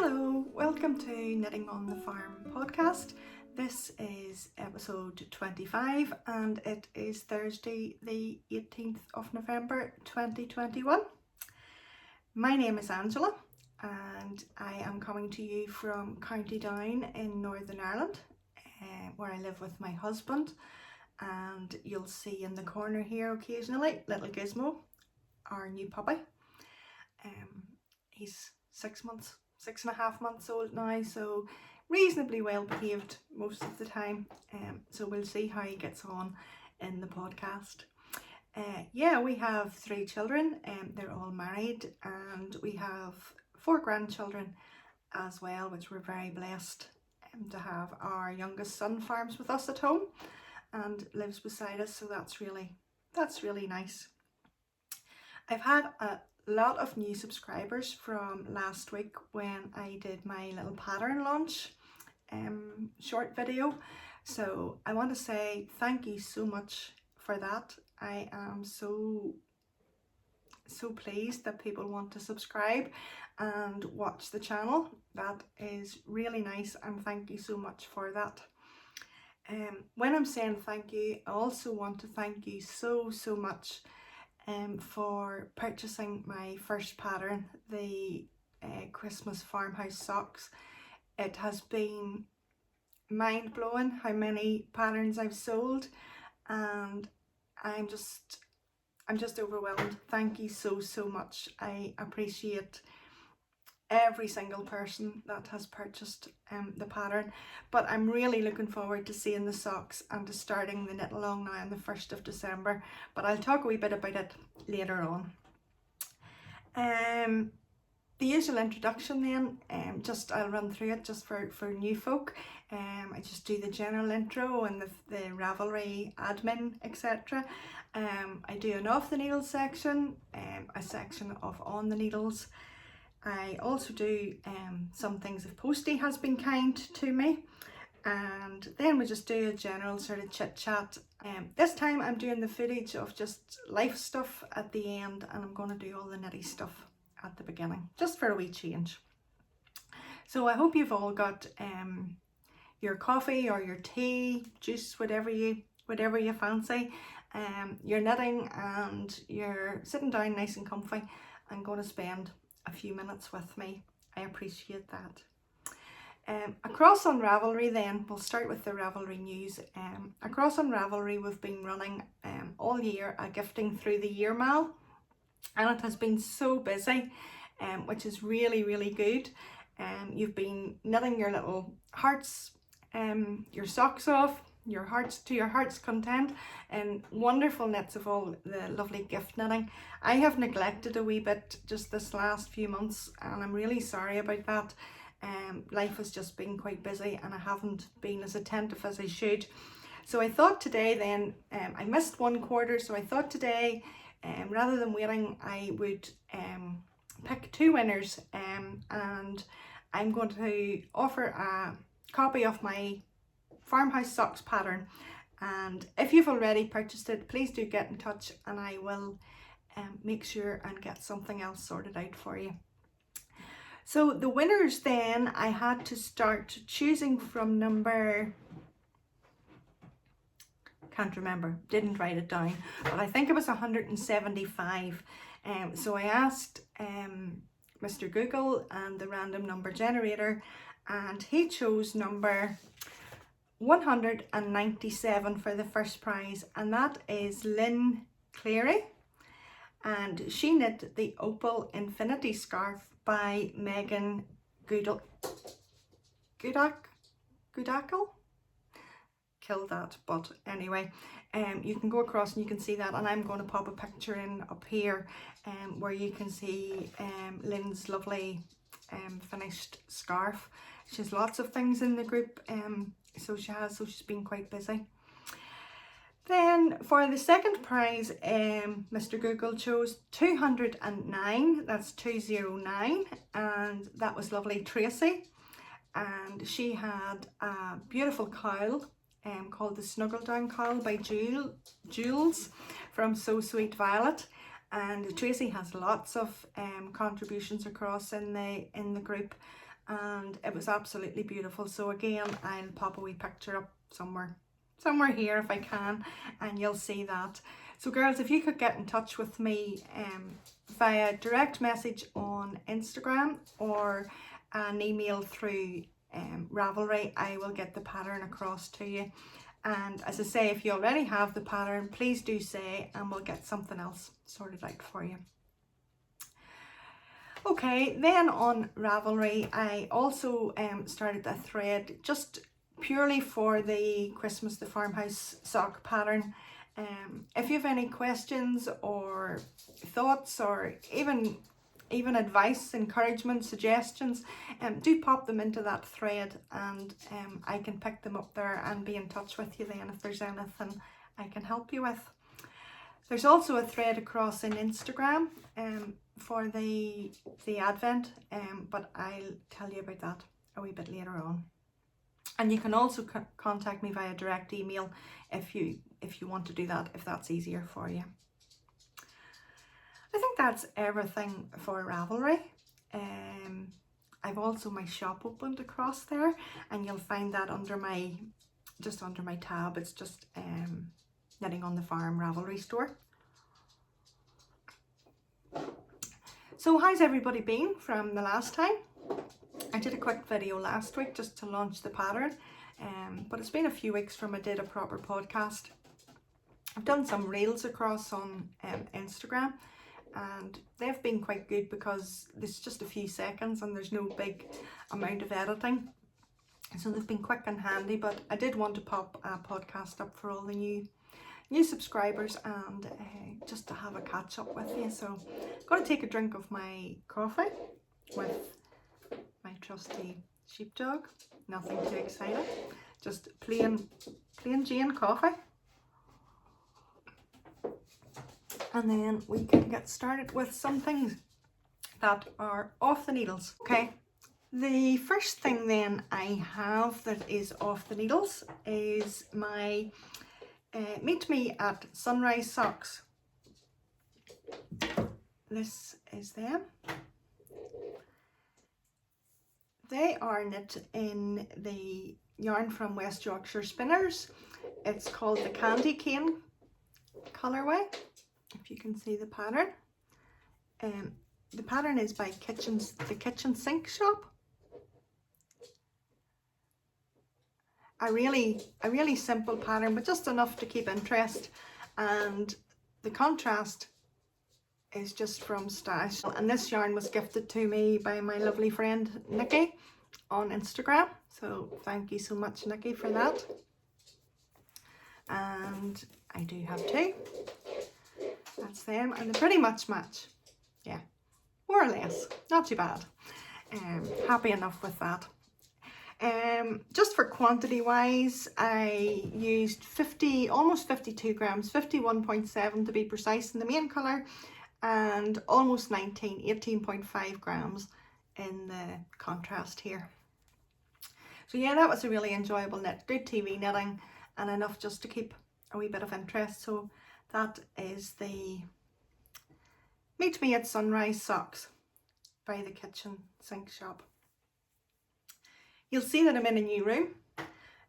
Hello, welcome to Knitting on the Farm podcast. This is episode 25 and it is Thursday the 18th of November 2021. My name is Angela and I am coming to you from County Down in Northern Ireland, where I live with my husband, and you'll see in the corner here occasionally little Gizmo, our new puppy. He's 6.5 months old now, so reasonably well behaved most of the time. So we'll see how he gets on in the podcast. We have 3 children, they're all married, and we have 4 grandchildren as well, which we're very blessed to have. Our youngest son farms with us at home and lives beside us, so that's really nice. I've had a lot of new subscribers from last week when I did my little pattern launch short video, so I want to say thank you so much for that. I am so pleased that people want to subscribe and watch the channel. That is really nice, and thank you so much for that. When I'm saying thank you, I also want to thank you so much for purchasing my first pattern, the Christmas farmhouse socks. It has been mind-blowing how many patterns I've sold, and I'm just overwhelmed. Thank you so much. I appreciate every single person that has purchased the pattern, but I'm really looking forward to seeing the socks and to starting the knit along now on the 1st of December, but I'll talk a wee bit about it later on. The usual introduction then, I'll run through it just for new folk. I just do the general intro and the Ravelry admin, etc. I do an off the needles section, a section of on the needles. I also do some things if Posty has been kind to me, and then we just do a general sort of chit chat. This time I'm doing the footage of just life stuff at the end, and I'm going to do all the nitty stuff at the beginning, just for a wee change. So I hope you've all got your coffee or your tea, juice, whatever you fancy. You're knitting and you're sitting down nice and comfy and going to spend a few minutes with me. I appreciate that. Across on Ravelry then, we'll start with the Ravelry news. Across on Ravelry we've been running all year a gifting through the year mal, and it has been so busy, which is really good. You've been knitting your little hearts, your socks off, your hearts to your heart's content, and wonderful knits of all the lovely gift knitting. I have neglected a wee bit just this last few months, and I'm really sorry about that. Life has just been quite busy and I haven't been as attentive as I should. So I thought today then, I missed one quarter, so I thought today, rather than waiting, I would pick 2 winners, and I'm going to offer a copy of my farmhouse socks pattern, and if you've already purchased it, please do get in touch and I will make sure and get something else sorted out for you. So the winners then, I had to start choosing from number, can't remember, didn't write it down, but I think it was 175. So I asked Mr. Google and the random number generator, and he chose number 197 for the first prize, and that is Lynn Clarey, and she knit the Opal Infinity Scarf by Megan Goodall. Killed that, but anyway, you can go across and you can see that, and I'm going to pop a picture in up here where you can see Lynn's lovely finished scarf. She has lots of things in the group, so she's been quite busy. Then for the second prize, Mr. Google chose 209, that's 209, and that was lovely Tracy, and she had a beautiful coil called the Snuggle Down Coil by Jules from So Sweet Violet, and Tracy has lots of contributions across in the group, and it was absolutely beautiful. So again, I'll pop a wee picture up somewhere here if I can, and you'll see that. So girls, if you could get in touch with me via direct message on Instagram or an email through Ravelry, I will get the pattern across to you. And as I say, if you already have the pattern, please do say, and we'll get something else sorted out for you. Okay, then on Ravelry, I also started a thread just purely for the Christmas the Farmhouse sock pattern. If you have any questions or thoughts, or even advice, encouragement, suggestions, do pop them into that thread, and I can pick them up there and be in touch with you then if there's anything I can help you with. There's also a thread across in Instagram for the Advent, but I'll tell you about that a wee bit later on. And you can also contact me via direct email if you want to do that, if that's easier for you. I think that's everything for Ravelry. I've also my shop opened across there, and you'll find that under my tab. It's just Knitting on the Farm Ravelry store. So how's everybody been from the last time? I did a quick video last week just to launch the pattern, but it's been a few weeks from I did a proper podcast. I've done some reels across on Instagram, and they've been quite good because it's just a few seconds and there's no big amount of editing, so they've been quick and handy. But I did want to pop a podcast up for all the new subscribers, and just to have a catch up with you. So I'm going to take a drink of my coffee with my trusty sheepdog. Nothing too exciting, just plain Jane coffee, and then we can get started with some things that are off the needles. Okay, the first thing then I have that is off the needles is my Meet Me at Sunrise socks. This is them. They are knit in the yarn from West Yorkshire Spinners. It's called the Candy Cane colorway, if you can see the pattern. The pattern is by the Kitchen Sink Shop. A really simple pattern, but just enough to keep interest, and the contrast is just from stash. And this yarn was gifted to me by my lovely friend Nikki on Instagram, so thank you so much, Nikki, for that. And I do have two. That's them, and they pretty much match. Yeah, more or less, not too bad. Happy enough with that. Just for quantity wise, I used almost 52 grams, 51.7 to be precise in the main colour, and almost 18.5 grams in the contrast here. So yeah, that was a really enjoyable knit, good TV knitting, and enough just to keep a wee bit of interest. So that is the Meet Me at Sunrise socks by the Kitchen Sink Shop. You'll see that I'm in a new room.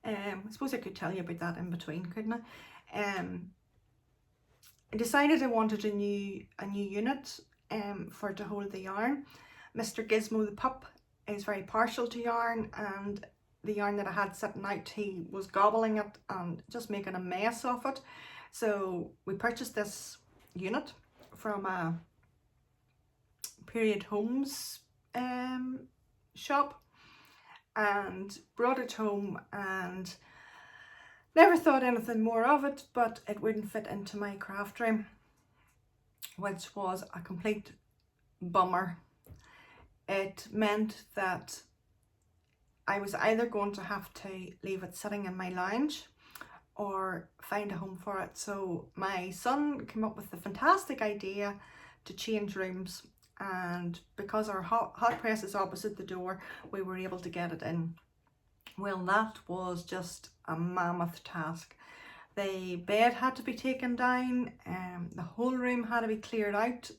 I suppose I could tell you about that in between, couldn't I? I decided I wanted a new unit to hold the yarn. Mr. Gizmo the pup is very partial to yarn, and the yarn that I had sitting out, he was gobbling it and just making a mess of it. So we purchased this unit from a Period Homes shop, and brought it home, and never thought anything more of it, but it wouldn't fit into my craft room, which was a complete bummer. It meant that I was either going to have to leave it sitting in my lounge or find a home for it. So my son came up with the fantastic idea to change rooms, and because our hot press is opposite the door, we were able to get it in. Well, that was just a mammoth task. The bed had to be taken down, the whole room had to be cleared out,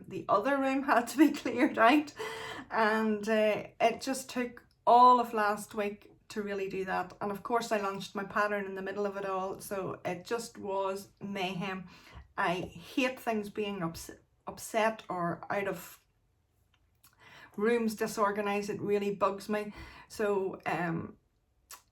the other room had to be cleared out, and it just took all of last week to really do that. And of course I launched my pattern in the middle of it all, so it just was mayhem. I hate things being upset or out of rooms disorganized. It really bugs me. So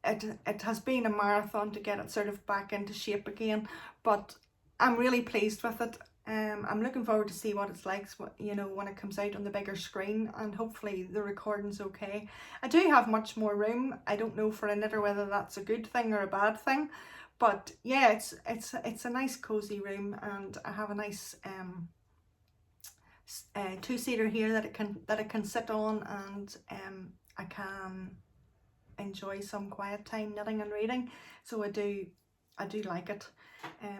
it has been a marathon to get it sort of back into shape again, but I'm really pleased with it. I'm looking forward to see what it's like, you know, when it comes out on the bigger screen, and hopefully the recording's okay. I do have much more room. I don't know for a knitter whether that's a good thing or a bad thing, but yeah, it's a nice cozy room, and I have a nice two-seater here that it can sit on, and I can enjoy some quiet time knitting and reading. So I do like it.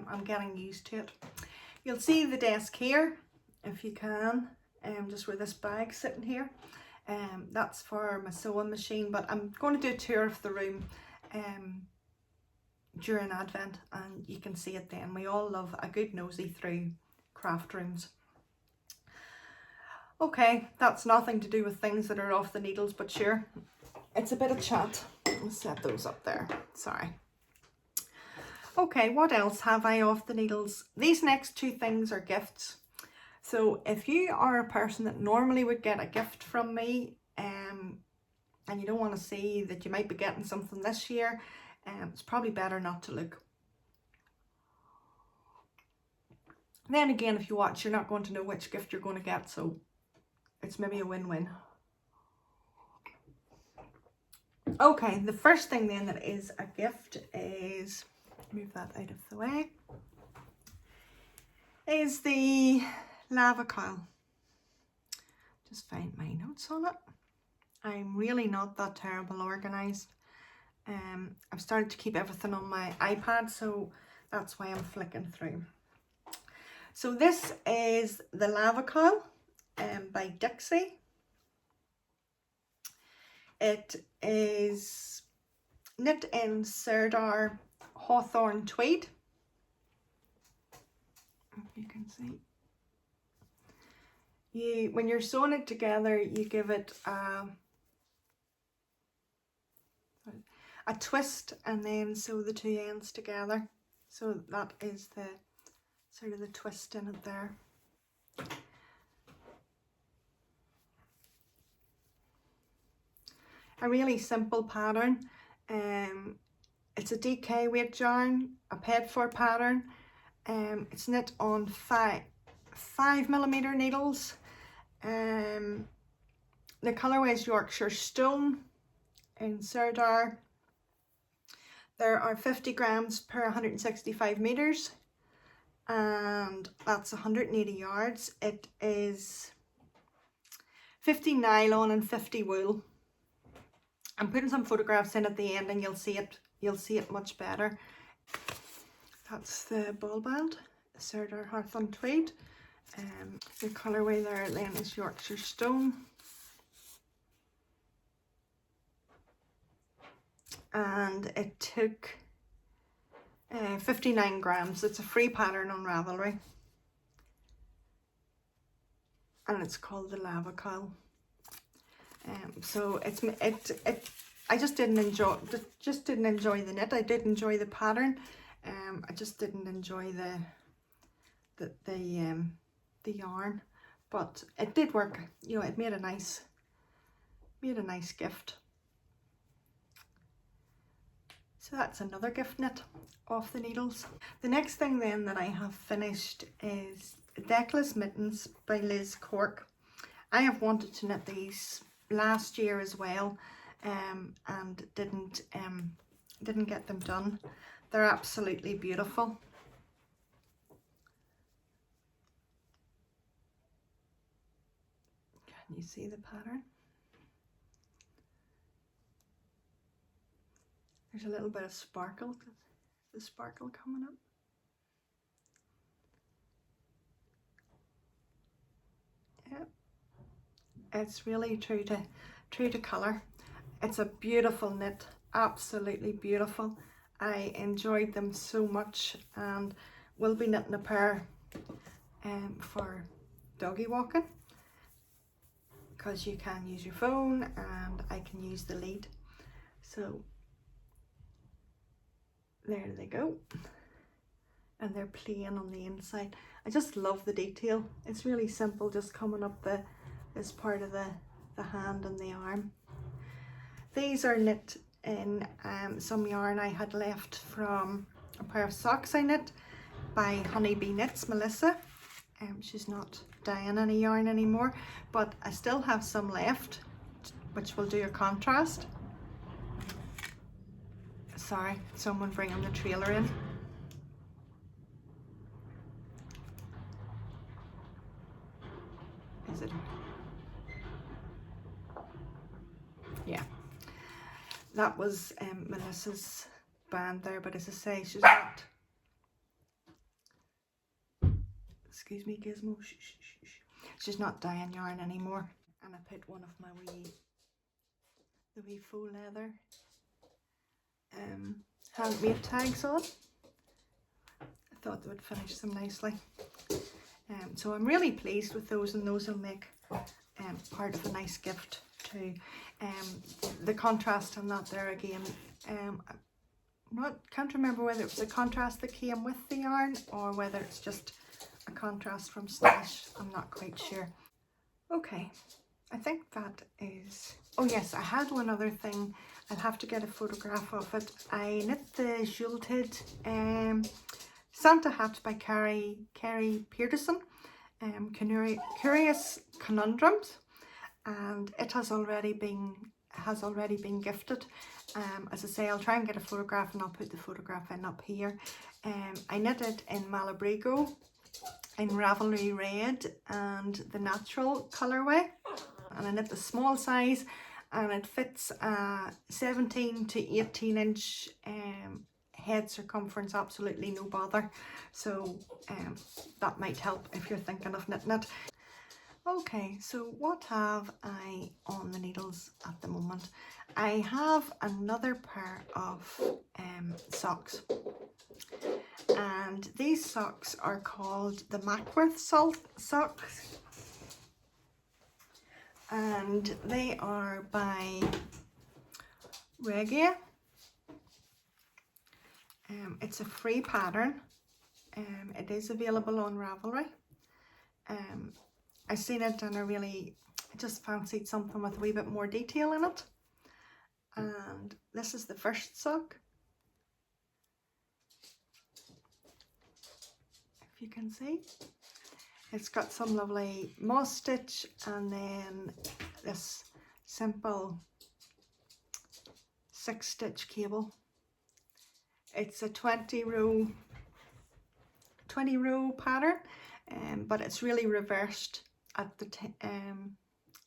I'm getting used to it. You'll see the desk here, if you can, just where this bag's sitting here. That's for my sewing machine, but I'm going to do a tour of the room during Advent, and you can see it then. We all love a good nosy through craft rooms. Okay, that's nothing to do with things that are off the needles, but sure, it's a bit of chat. I'll set those up there, sorry. Okay, what else have I off the needles? These next two things are gifts. So if you are a person that normally would get a gift from me, and you don't want to see that you might be getting something this year, it's probably better not to look. Then again, if you watch, you're not going to know which gift you're going to get, so it's maybe a win-win. Okay, the first thing then that is a gift is, move that out of the way, is the lava coil. Just find my notes on it. I'm really not that terrible organised. I've started to keep everything on my iPad, so that's why I'm flicking through. So this is the lava coil by Dixie. It is knit in Serdar Hawthorn tweed, if you can see. When you're sewing it together, you give it a twist and then sew the two ends together. So that is the sort of the twist in it there. A really simple pattern. It's a DK weight yarn, a paid for pattern. It's knit on 5mm needles. The colourway is Yorkshire Stone in Serdar. There are 50 grams per 165 meters, and that's 180 yards. It is 50 nylon and 50 wool. I'm putting some photographs in at the end, and you'll see it much better. That's the ball band, Serdar Hawthorn tweed. The colourway there then is Yorkshire Stone. And it took 59 grams. It's a free pattern on Ravelry. And it's called the lava coil. So I just didn't enjoy the knit. I did enjoy the pattern. I just didn't enjoy the yarn, but it did work. You know, it made a nice gift. So that's another gift knit off the needles. The next thing then that I have finished is Deckless Mittens by Liz Cork. I have wanted to knit these last year as well, and didn't get them done. They're absolutely beautiful. Can you see the pattern? There's a little bit of sparkle, the sparkle coming up. Yep. It's really true to colour. It's a beautiful knit, absolutely beautiful. I enjoyed them so much, and will be knitting a pair for doggy walking, because you can use your phone and I can use the lead. So there they go, and they're playing on the inside. I just love the detail. It's really simple, just coming up this part of the hand and the arm. These are knit in some yarn I had left from a pair of socks I knit by Honeybee Knits, Melissa. She's not dyeing any yarn anymore, but I still have some left, which will do a contrast. Sorry, someone bringing the trailer in. Is it? Yeah. That was Melissa's band there, but as I say, she's not. Excuse me, Gizmo. Shh, shh, shh, shh. She's not dyeing yarn anymore. And I put one of my the wee faux leather handmade tags on. I thought they would finish them nicely. So I'm really pleased with those, and those will make part of a nice gift too. The contrast on that there again, can't remember whether it was a contrast that came with the yarn or whether it's just a contrast from Stash. I'm not quite sure. Okay, I think that is. Oh yes, I had one other thing. I'll have to get a photograph of it. I knit the Julted Santa hat by Carrie Peterson, Curious Conundrums, and it has already been gifted. As I say, I'll try and get a photograph and I'll put the photograph in up here. I knit it in Malabrigo, in Ravelry Red and the natural colourway, and I knit the small size, and it fits a 17 to 18 inch head circumference, absolutely no bother. So that might help if you're thinking of knitting it. Okay, so what have I on the needles at the moment? I have another pair of socks, and these socks are called the Macworth socks, and they are by Regia. It's a free pattern. It is available on Ravelry. I seen it and I just fancied something with a wee bit more detail in it. And this is the first sock. If you can see. It's got some lovely moss stitch and then this simple 6-stitch cable. It's a 20 row pattern, but it's really reversed at the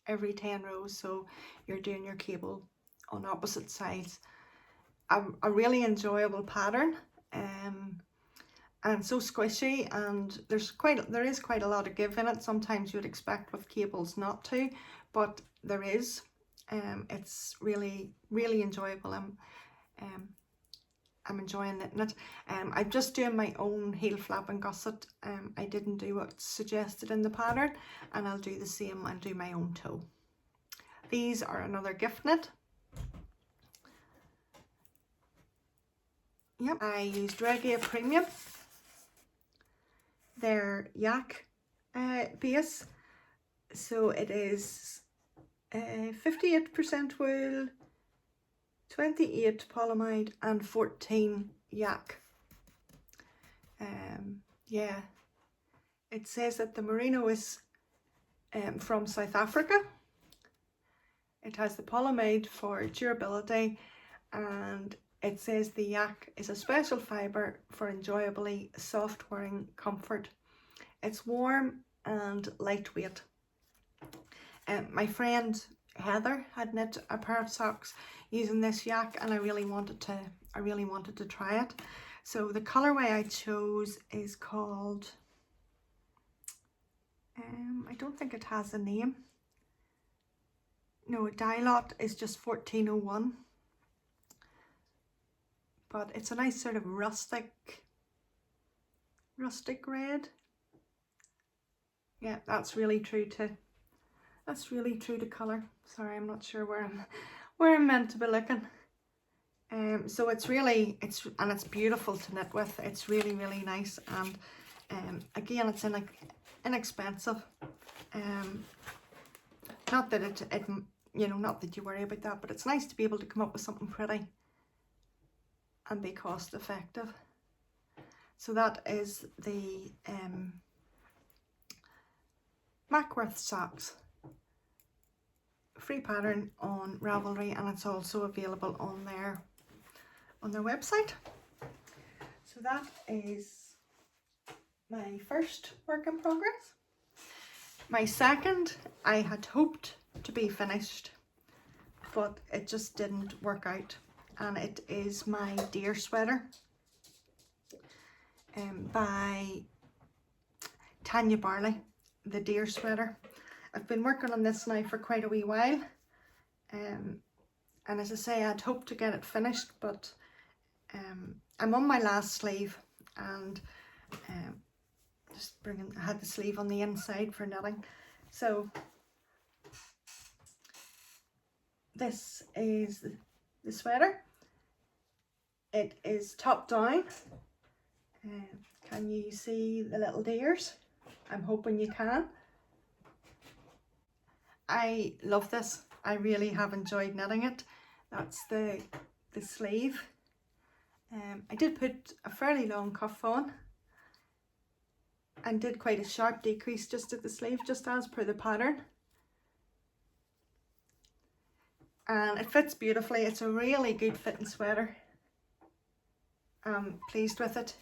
every 10 rows, so you're doing your cable on opposite sides. A really enjoyable pattern, and so squishy, and there is quite a lot of give in it. Sometimes you'd expect with cables not to, but there is. It's really enjoyable. I'm enjoying knitting it. I'm just doing my own heel flap and gusset. I didn't do what's suggested in the pattern, and I'll do the same and do my own toe. These are another gift knit. Yep, I used Regia Premium. Their yak base. So it is 58% wool, 28 polyamide and 14 yak. Yeah, it says that the merino is from South Africa. It has the polyamide for durability, and it says the yak is a special fibre for enjoyably soft wearing comfort. It's warm and lightweight. My friend Heather had knit a pair of socks using this yak, and I really wanted to try it. So the colorway I chose is called, I don't think it has a name. No, dye lot is just 1401. But it's a nice sort of rustic red. Yeah, that's really true to colour. Sorry, I'm not sure where I'm meant to be looking. So it's beautiful to knit with. It's really, really nice, and again, it's inexpensive. Not that it you know, not that you worry about that, but it's nice to be able to come up with something pretty and be cost effective. So that is the Macworth socks. Free pattern on Ravelry, and it's also available on their website. So that is my first work in progress. My second, I had hoped to be finished, but it just didn't work out, and it is my deer sweater by Tanya Barley, the deer sweater. I've been working on this now for quite a wee while, and as I say, I'd hoped to get it finished, but I'm on my last sleeve, and I had the sleeve on the inside for knitting. So this is the sweater. It is top down. Can you see the little deers? I'm hoping you can. I love this. I really have enjoyed knitting it. That's the sleeve. I did put a fairly long cuff on and did quite a sharp decrease just at the sleeve, just as per the pattern. And it fits beautifully. It's a really good fitting sweater. I'm pleased with it.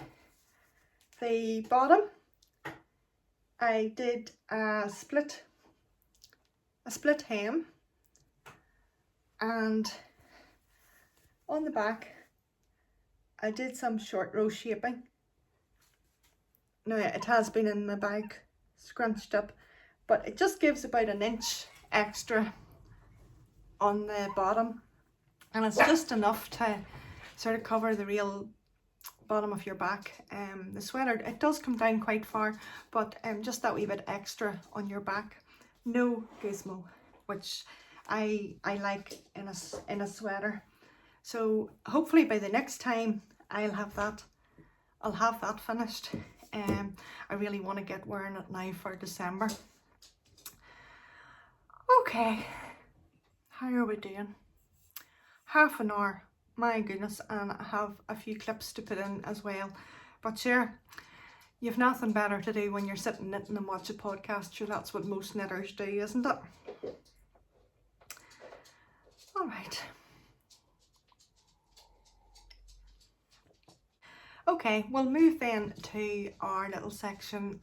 The bottom, I did a split hem, and on the back I did some short row shaping. Now it has been in the bag scrunched up, but it just gives about an inch extra on the bottom, and it's just enough to sort of cover the real bottom of your back. The sweater, it does come down quite far, but just that wee bit extra on your back. No gizmo, which I like in a sweater. So hopefully by the next time I'll have that finished. I really want to get wearing it now for December. Okay, how are we doing? Half an hour, my goodness, and I have a few clips to put in as well. But sure, you've nothing better to do when you're sitting knitting and watch a podcast. Sure, that's what most knitters do, isn't it? All right. Okay, we'll move then to our little section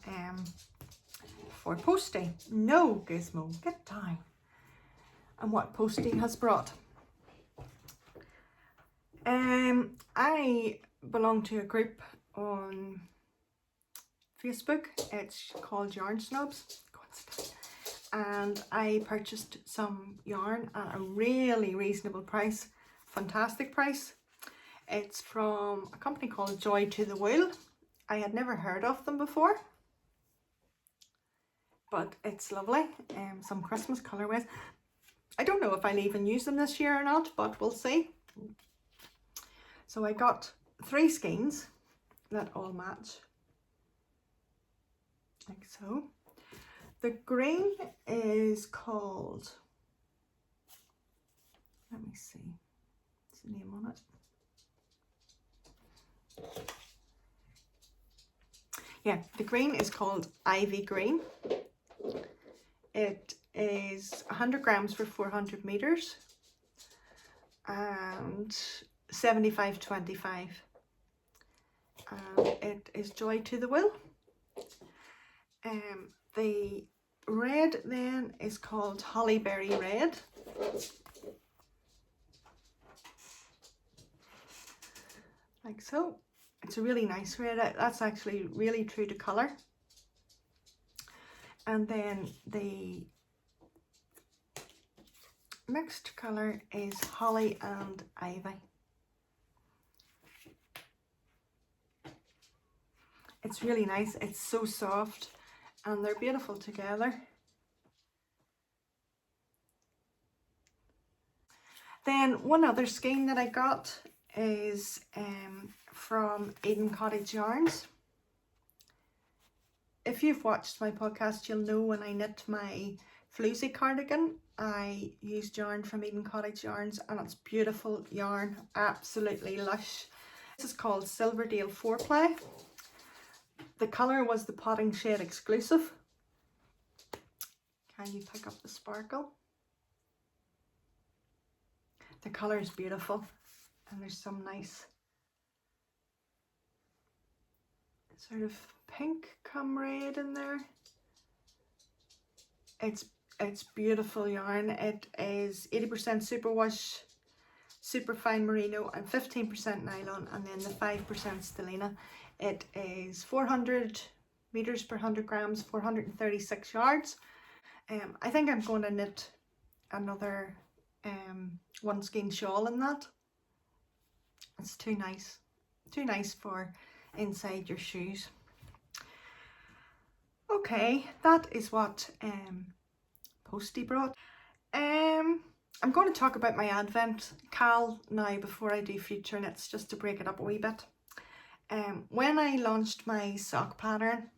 for Posty. No gizmo, get down. And what Posty has brought. I belong to a group on Facebook. It's called Yarn Snobs. And I purchased some yarn at a really reasonable price. Fantastic price. It's from a company called Joy to the Wool. I had never heard of them before, but it's lovely. Some Christmas colourways. I don't know if I'll even use them this year or not, but we'll see. So I got 3 skeins that all match, like so. The green is called, let me see, what's the name on it? Yeah, the green is called Ivy Green. It is 100 grams for 400 meters and 75.25. And it is Joy to the Wool. The red then is called Hollyberry Red. Like so. It's a really nice red. That's actually really true to colour. And then the mixed colour is Holly and Ivy. It's really nice. It's so soft. and they're beautiful together. Then one other skein that I got is from Eden Cottage Yarns. If you've watched my podcast, you'll know when I knit my Floozy cardigan, I used yarn from Eden Cottage Yarns, and it's beautiful yarn, absolutely lush. This is called Silverdale 4-ply. The colour was the Potting Shade exclusive. Can you pick up the sparkle? The colour is beautiful, and there's some nice sort of pink cum red in there. It's beautiful yarn. It is 80% superwash, super fine merino, and 15% nylon, and then the 5% stellina. It is 400 meters per 100 grams, 436 yards. I think I'm going to knit another one skein shawl in that. It's too nice for inside your shoes. Okay, that is what Posty brought. I'm going to talk about my Advent KAL now before I do future knits, just to break it up a wee bit. When I launched my sock pattern,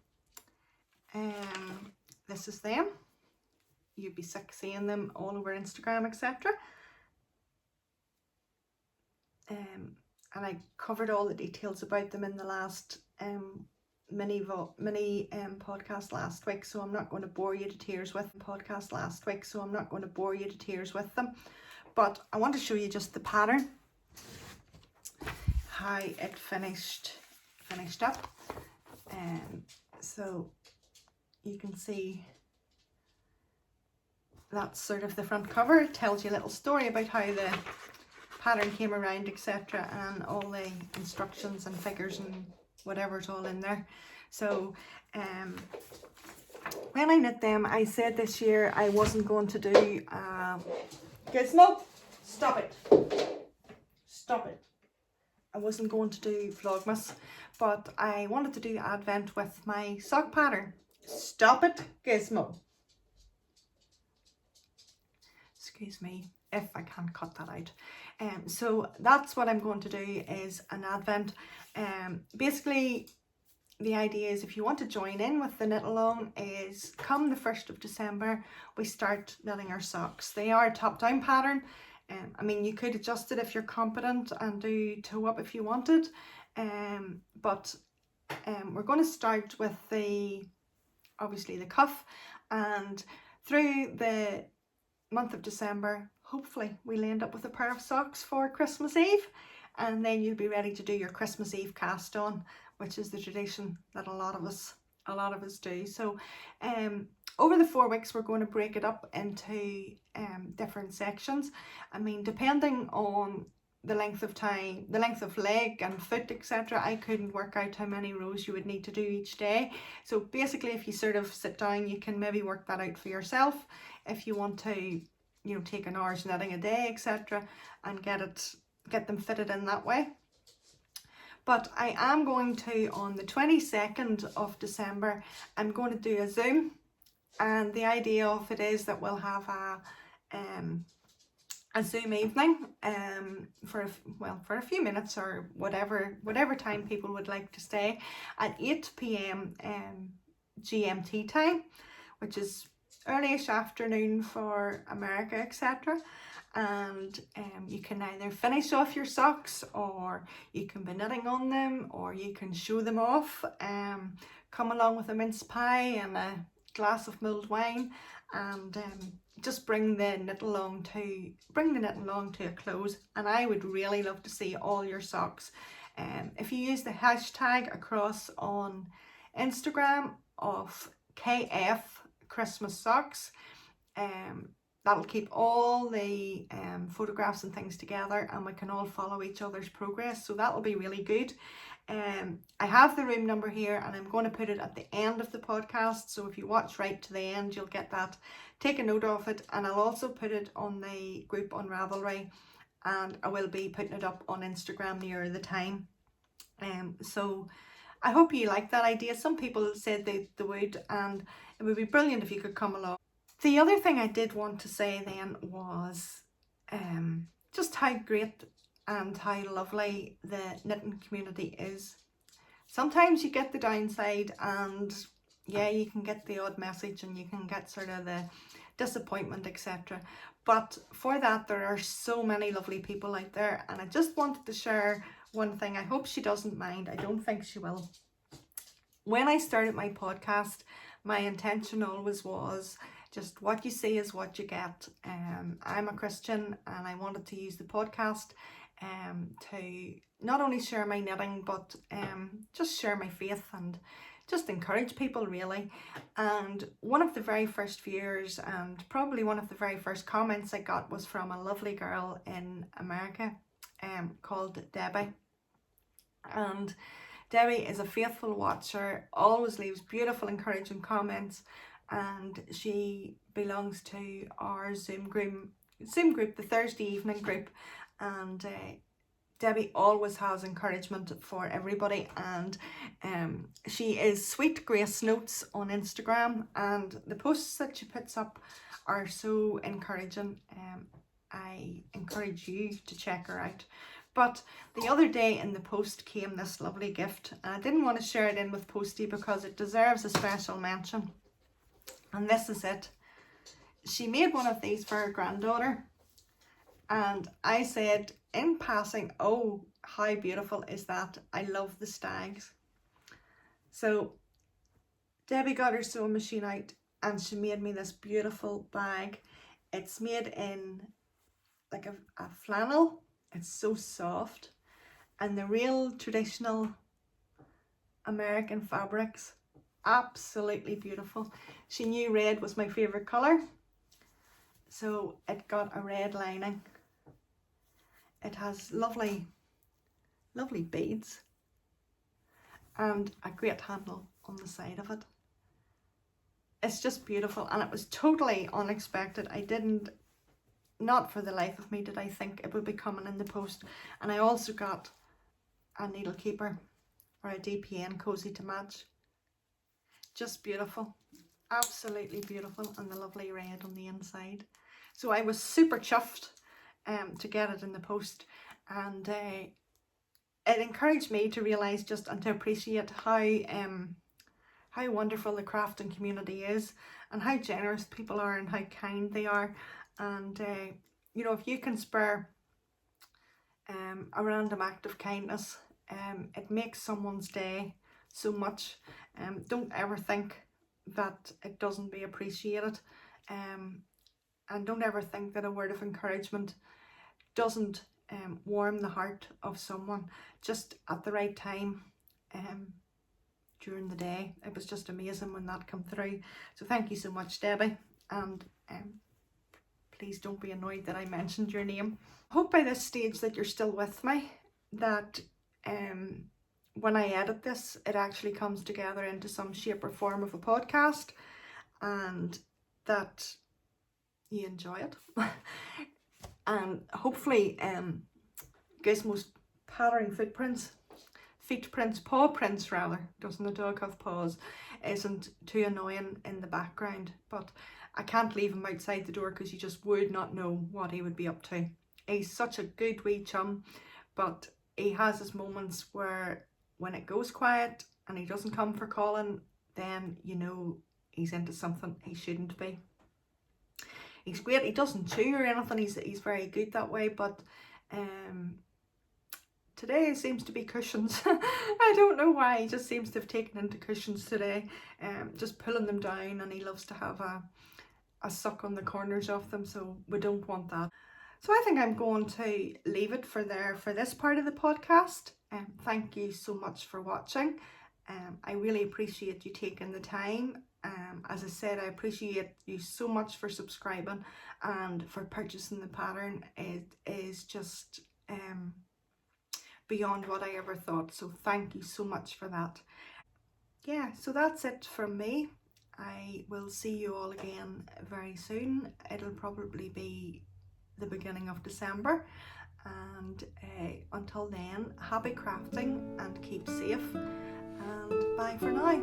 this is them. You'd be sick seeing them all over Instagram, etc. And I covered all the details about them in the last mini podcast last week, so I'm not going to bore you to tears with them. But I want to show you just the pattern, how it finished up. So you can see that's sort of the front cover. It tells you a little story about how the pattern came around, etc., and all the instructions and figures and whatever's all in there. So when I knit them, I said this year I wasn't going to do Gizmo, stop it, I wasn't going to do Vlogmas, but I wanted to do Advent with my sock pattern. Stop it, Gizmo. Excuse me if I can't cut that out. So that's what I'm going to do, is an Advent. Basically the idea is, if you want to join in with the knit along, is come the 1st of December we start knitting our socks. They are a top down pattern. I mean, you could adjust it if you're competent and do toe up if you wanted, but we're going to start with obviously the cuff, and through the month of December hopefully we'll end up with a pair of socks for Christmas Eve, and then you'll be ready to do your Christmas Eve cast on, which is the tradition that a lot of us do. So over the 4 weeks we're going to break it up into different sections. I mean, depending on the length of time, the length of leg and foot, etc., I couldn't work out how many rows you would need to do each day. So basically, if you sort of sit down, you can maybe work that out for yourself if you want to, you know, take an hour's knitting a day, etc., and get them fitted in that way. But I am going to, on the 22nd of December, I'm going to do a Zoom, and the idea of it is that we'll have a Zoom evening for a few minutes, or whatever time people would like to stay, at 8 p.m. GMT time, which is early-ish afternoon for America, etc. And you can either finish off your socks, or you can be knitting on them, or you can show them off. Come along with a mince pie and a glass of mulled wine, and just bring the knit along to a close. And I would really love to see all your socks. If you use the hashtag across on Instagram of KF Christmas Socks, that'll keep all the photographs and things together, and we can all follow each other's progress, so that'll be really good. I have the room number here, and I'm going to put it at the end of the podcast, so if you watch right to the end you'll get that. Take a note of it, and I'll also put it on the group on Ravelry, and I will be putting it up on Instagram near the time. So I hope you like that idea. Some people said they would, and it would be brilliant if you could come along. The other thing I did want to say then was just how great and how lovely the knitting community is. Sometimes you get the downside, and yeah, you can get the odd message and you can get sort of the disappointment, etc. But for that, there are so many lovely people out there, and I just wanted to share one thing. I hope she doesn't mind. I don't think she will. When I started my podcast, my intention always was just what you see is what you get. I'm a Christian, and I wanted to use the podcast to not only share my knitting, but just share my faith and just encourage people, really. And one of the very first viewers, and probably one of the very first comments I got, was from a lovely girl in America called Debbie. And Debbie is a faithful watcher, always leaves beautiful encouraging comments, and she belongs to our Zoom group, the Thursday evening group. And Debbie always has encouragement for everybody, and she is Sweet Grace Notes on Instagram, and the posts that she puts up are so encouraging. I encourage you to check her out. But the other day in the post came this lovely gift, and I didn't want to share it in with Posty because it deserves a special mention. And this is it. She made one of these for her granddaughter, and I said in passing, oh, how beautiful is that? I love the stags. So Debbie got her sewing machine out and she made me this beautiful bag. It's made in like a flannel. It's so soft, and the real traditional American fabrics, absolutely beautiful. She knew red was my favorite color, so it got a red lining. It has lovely beads and a great handle on the side of it. It's just beautiful, and it was totally unexpected. Not for the life of me did I think it would be coming in the post. And I also got a needle keeper, or a DPN cozy to match. Just beautiful, absolutely beautiful, and the lovely red on the inside. So I was super chuffed to get it in the post, and it encouraged me to realise just and to appreciate how wonderful the crafting community is, and how generous people are and how kind they are. And you know, if you can spare a random act of kindness, it makes someone's day so much. Don't ever think that it doesn't be appreciated, and don't ever think that a word of encouragement doesn't warm the heart of someone just at the right time during the day. It was just amazing when that came through. So thank you so much, Debbie, and please don't be annoyed that I mentioned your name. I hope by this stage that you're still with me, that when I edit this, it actually comes together into some shape or form of a podcast, and that you enjoy it. And hopefully Gizmo's pattering paw prints rather, doesn't the dog have paws, isn't too annoying in the background. But I can't leave him outside the door because you just would not know what he would be up to. He's such a good wee chum, but he has his moments where when it goes quiet and he doesn't come for calling, then you know he's into something he shouldn't be. He's great, he doesn't chew or anything, he's very good that way, but today it seems to be cushions. I don't know why, he just seems to have taken into cushions today, just pulling them down, and he loves to have a suck on the corners of them, so we don't want that. So I think I'm going to leave it for this part of the podcast. Thank you so much for watching. I really appreciate you taking the time. As I said, I appreciate you so much for subscribing and for purchasing the pattern. It is just beyond what I ever thought, so thank you so much for that. Yeah, so that's it from me. I will see you all again very soon. It'll probably be the beginning of December, and until then, happy crafting and keep safe, and bye for now.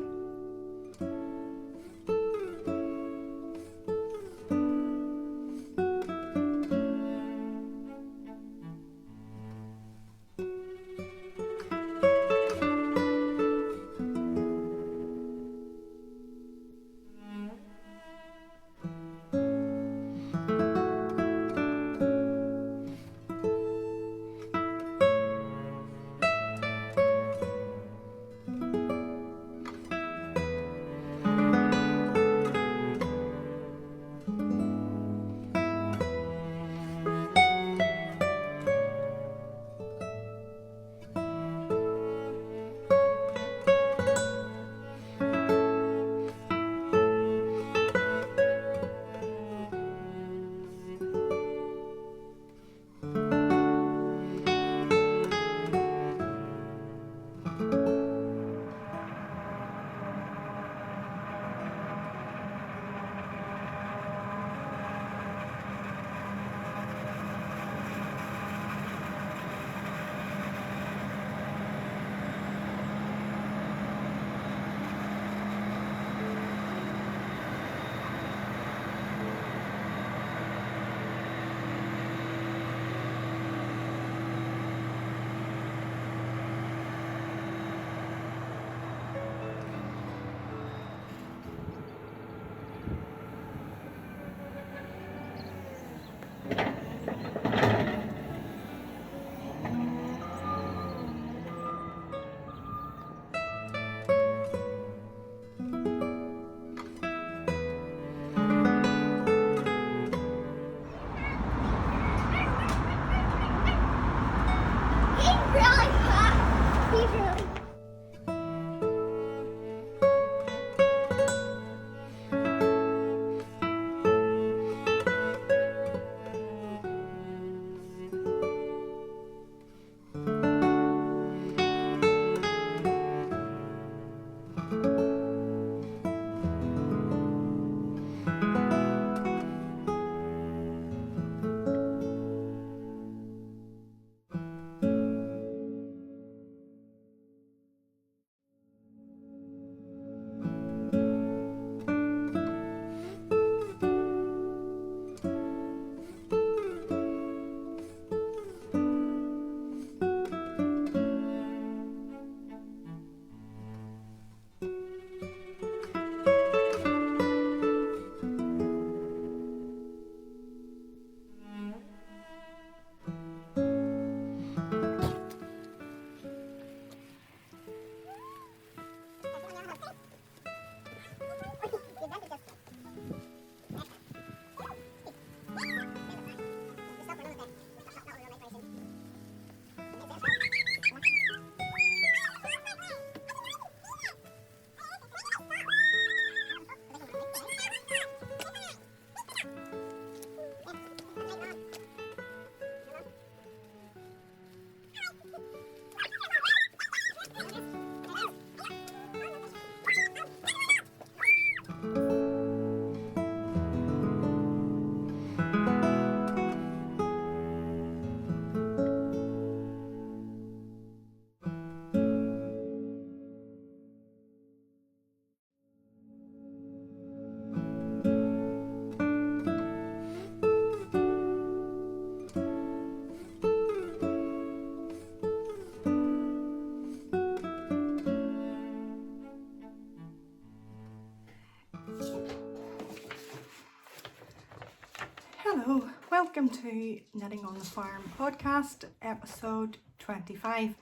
Hello, welcome to Knitting on the Farm podcast, episode 25.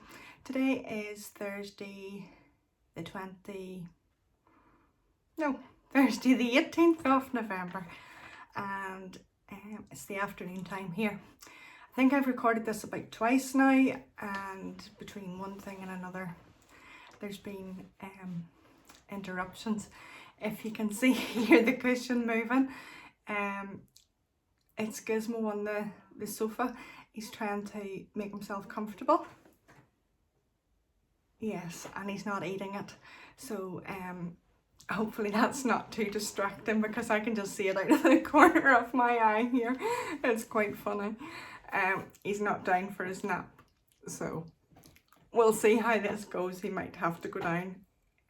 Today is Thursday the 18th of November, and it's the afternoon time here. I think I've recorded this about twice now, and between one thing and another there's been interruptions. If you can see here the cushion moving, it's Gizmo on the sofa. He's trying to make himself comfortable. Yes, and he's not eating it. So hopefully that's not too distracting, because I can just see it out of the corner of my eye here. It's quite funny. He's not down for his nap, so we'll see how this goes. He might have to go down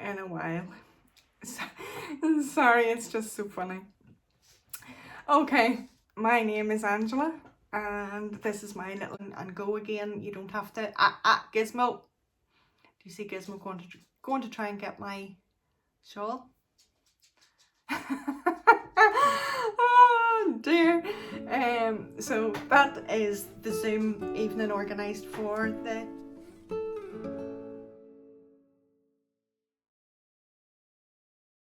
in a while. Sorry, it's just so funny. Okay, my name is Angela, and this is my little and go again. You don't have to Gizmo. Do you see Gizmo going to try and get my shawl? Oh dear. So that is the Zoom evening organised for the